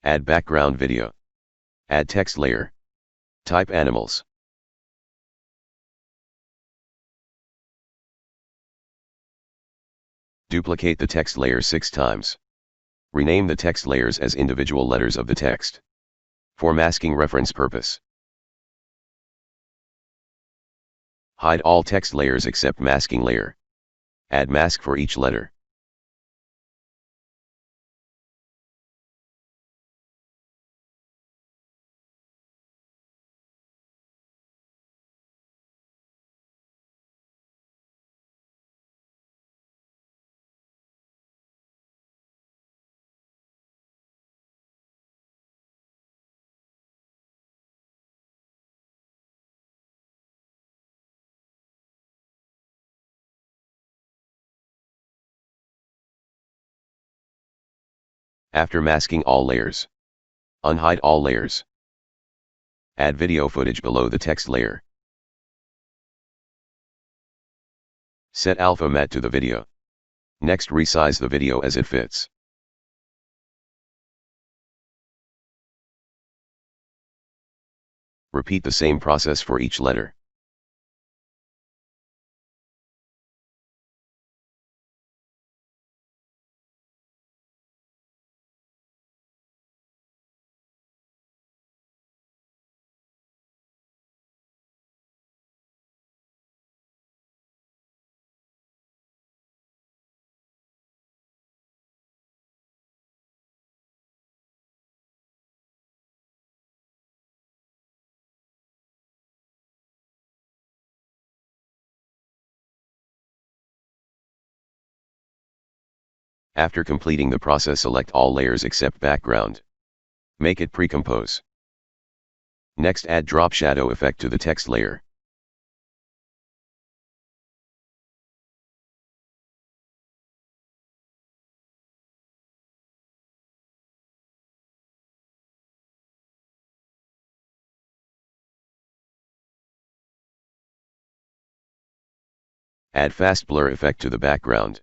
Add background video. Add text layer. Type animals. Duplicate the text layer 6 times. Rename the text layers as individual letters of the text. For masking reference purpose. Hide all text layers except masking layer. Add mask for each letter. After masking all layers, unhide all layers. Add video footage below the text layer. Set alpha mat to the video. Next, resize the video as it fits. Repeat the same process for each letter. After completing the process, select all layers except background. Make it pre-compose. Next, add drop shadow effect to the text layer. Add fast blur effect to the background.